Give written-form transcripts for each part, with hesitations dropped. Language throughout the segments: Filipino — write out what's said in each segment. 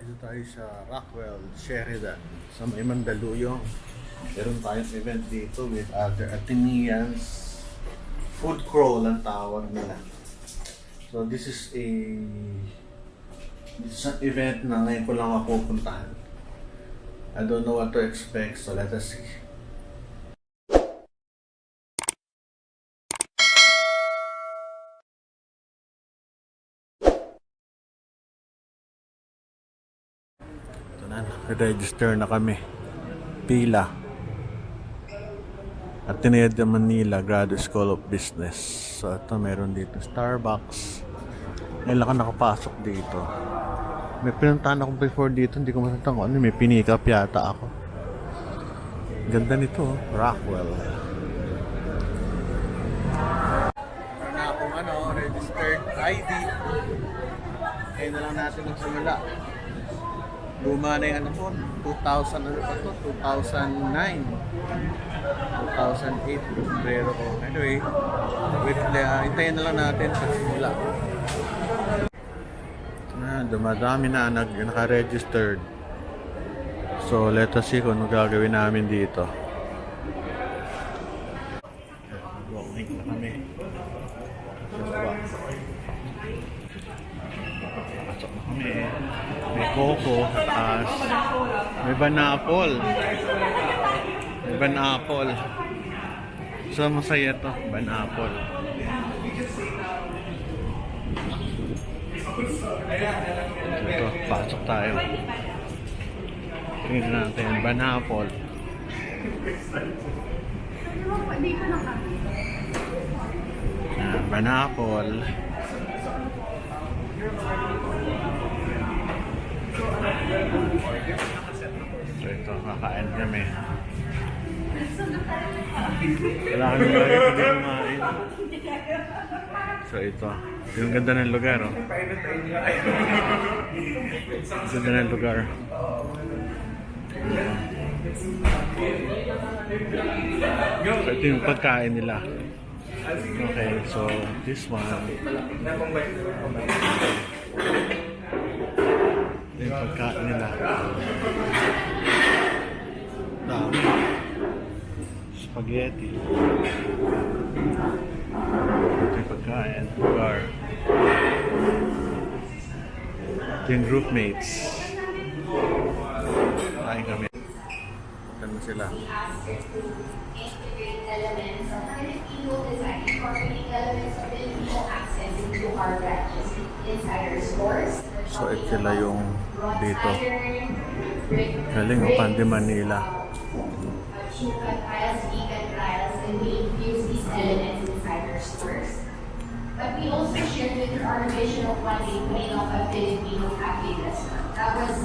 Dito tayo sa Rockwell, Sheridan, sa may Mandaluyong. Meron tayong event dito with other Athenians. Food crawl ang tawag nila. So this is an event na ngayon ko lang mapupuntahan. I don't know what to expect, so let us see. Register na kami. Pila. Ateneo de Manila Graduate School of Business. So ito meron dito Starbucks. Ngayon lang ako nakapasok dito. May pinuntahan ako before dito. Hindi ko matandaan kung ano. May pinikap yata ako. Ganda nito. Rockwell. Meron na akong registered ID. Ngayon na lang natin magsimula. Luma na yung 2000 ano pa to? 2009 2008 pero anyway hintayin na lang natin sa simula. Dumadami na naka-registered, so let us see kung ano gagawin namin dito. Walking na kami. Pasok na kami. May coco sa taas. May banapol. May banapol. So masaya to, banapol. Ito, pasok tayo. Tingnan natin, banapol. Banapol. So ito, kakain kami. Wala kami lagi pwede kumain. So ito, yung ganda ng lugar, oh. Ganda ng lugar. So ito yung pagkain nila. Okay, so this one. Yung pagkain nila. Dami. Spaghetti. Ito yung pagkain. Lugar. Ito yung groupmates. Kain kami. Ito mo sila. Elements of Filipino design, incorporating elements of Filipino accents into our branches inside our stores. So ito sila yung dito. Galing o Pande Manila. Chukan tiles, vegan tiles, and we infuse these elements inside our stores. But we also shared with her our vision of one day putting up a Filipino cafe restaurant. That was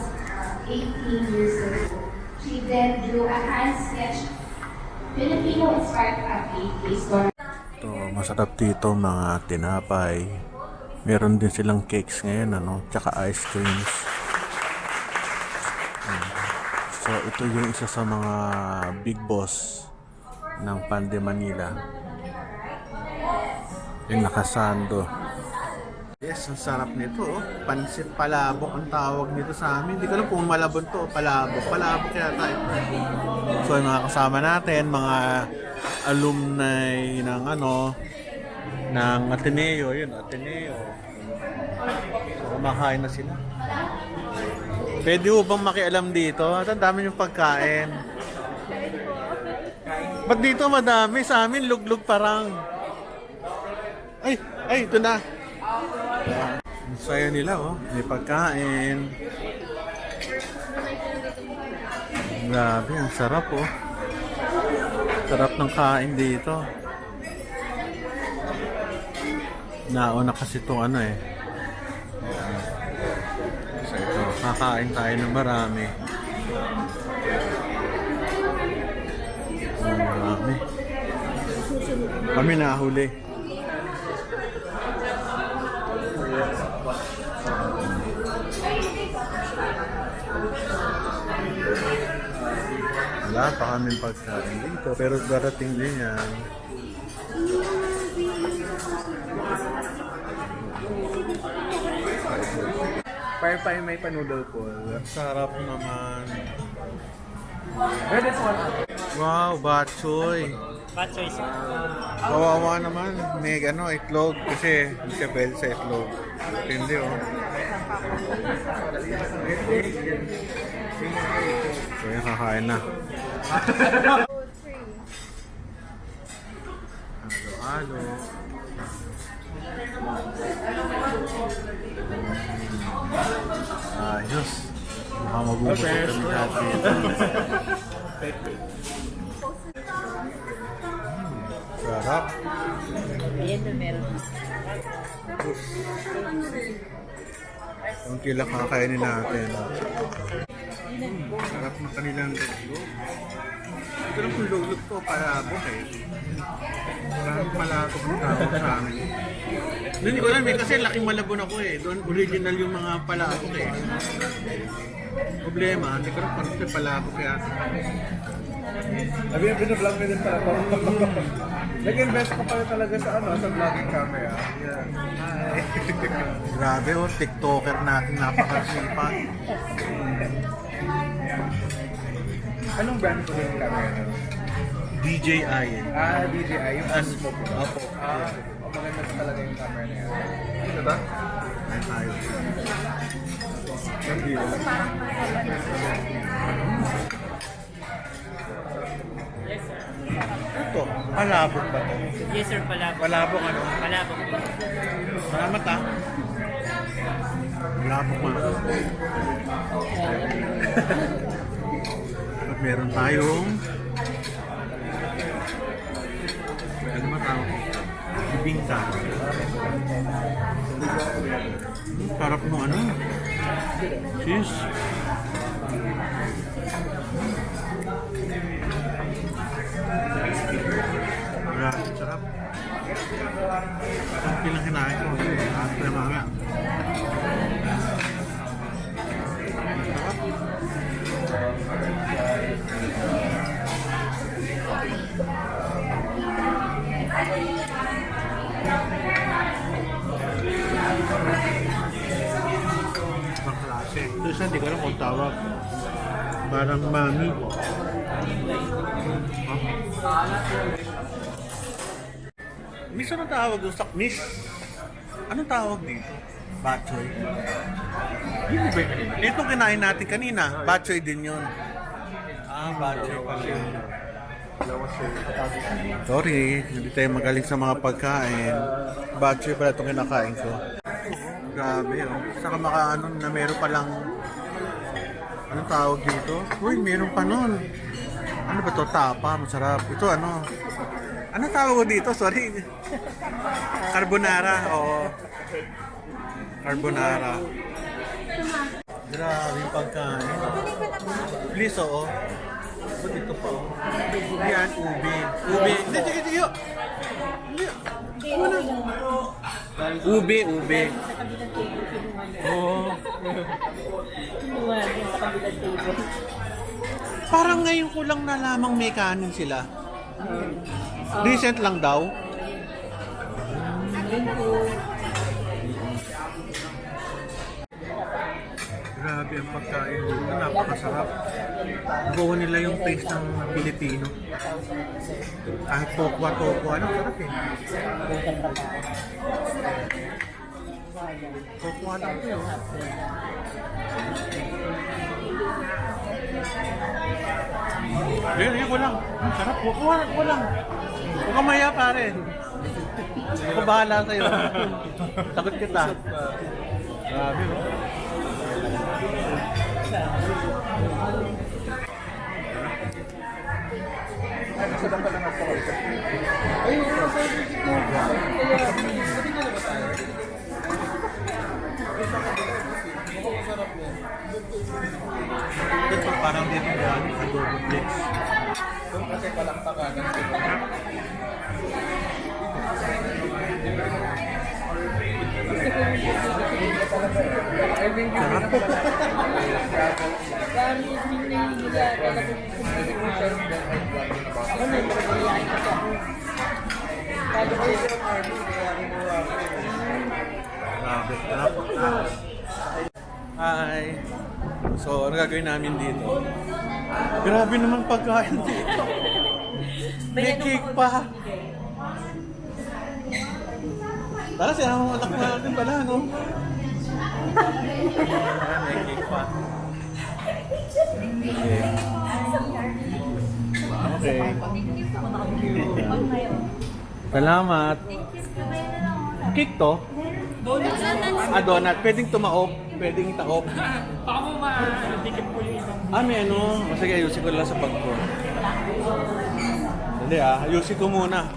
18 years ago. She then drew a hand-sketched Filipino-inspired cafe based on... Ito, masarap dito mga tinapay. Meron din silang cakes ngayon, tsaka ice creams. So ito yung isa sa mga big boss ng Pande Manila. Yung nakasando. Yes, ang sarap nito, oh. Pansit palabok ang tawag nito sa amin. Hindi ko alam kung malabon to, palabok. Palabok yata ito. So yung mga kasama natin, mga alumni ng ng Ateneo, yun, Ateneo. So kumakain na sila. Pwede mo bang makialam dito? At ang dami yung pagkain. Ba't dito madami? Sa amin, luglug parang. Ay, ito na. Ang saya nila, oh. May pagkain. Grabe, ang sarap, oh. Sarap ng kain dito. Nauna kasi itong So ito, kakain tayo ng marami. Marami. Kami nahuli. Wala pa kaming pagkain dito, pero darating din yan. Firefly may pa-noodle pool. Sarap naman. Where this one? Wow, batchoy. Bad choice. Kawawa naman. May itlog kasi hindi siya pwede sa itlog. Hindi oh. So yan, kakain na. Halo-halo. Ayos. Mukhang magugusto kami lahat dito. Sarap. Ayan na meron. Ang kila kakainin natin. Sarap ng kanilang luglog. Ito lang kung luglog ko para buhay. Parang malatok ng tawag sa amin. Hindi ko alam kasi laking malabon ako eh. Doon original yung mga palabok eh. Problema, hindi ko alam kung ano palabok kaya. Sabi yung pinablog na din pala to. Nag-invest ko pala talaga sa sa vlogging camera. Yeah. Hi. Grabe oh, TikToker natin napakasipan. Anong brand ko yung camera na? DJI. DJI. Yung Osmo po. Opo. Maganda pa talaga yung camera na yan. Ito ba? Ay tayo. Hindi. Ito, palabok ba to? Yes sir, palabok. Palabok ano? Palabok po. Salamat ah. Palabok man. At meron tayong ano ba tawag? Bibingka. Sarap mo ano? Cheese. Grabe, sarap. Ang pinakinain ko. At na mga. Ibang klase. Ito isa, hindi ko alam kung tawag. Parang mami. Miss, anong tawag doon? Miss? Anong tawag dito? Batchoy? Hindi ba? Ito kinain natin kanina. Batchoy din yun. Ah, batchoy pala yun. Sorry, hindi tayo magaling sa mga pagkain. Batchoy pala itong kinakain ko. Grabe oh. Saka makaano na meron palang anong tawag dito? Uy, meron pa nun. Ano ba to? Tapa, masarap. Ito ano? Ano tawag ko dito? Sorry. Carbonara, oo. Carbonara. Grabe yung pagkain. Please, oo. Ba't ito pa? Yan, ubi. Ubi. Hindi, hindi, yun. Ubi, ubi. Oo. Parang ngayon ko lang nalamang may kanin sila. Recent lang daw. Grabe ang pagkain dito. Napakasarap. Gawa nila yung taste ng Pilipino. Kahit tokwa-tokwa. Ano? Sarap eh. Tokwa lang ito yun. Hindi ko lang. Ang sarap. Huwag lang. Huwag kang maya pare. Ako bahala sa'yo. Takot kita. Grabe oh. Ito parang dito yan, adobo flakes. Doon kasi palakpakan. Sarap. Grabe, sarap. So, ano gagawin namin dito? Grabe naman pagkain dito. May cake pa. Tara, siya ang anak natin pala, no? May cake pa. Okay. Salamat. Cake to? Donut. Pwedeng tumaob. Pwedeng taob. Baka mo ma-dikit po yung ibang. May ano. Sige, ayusin ko lang sa bag ko. Hindi ayusin ko muna.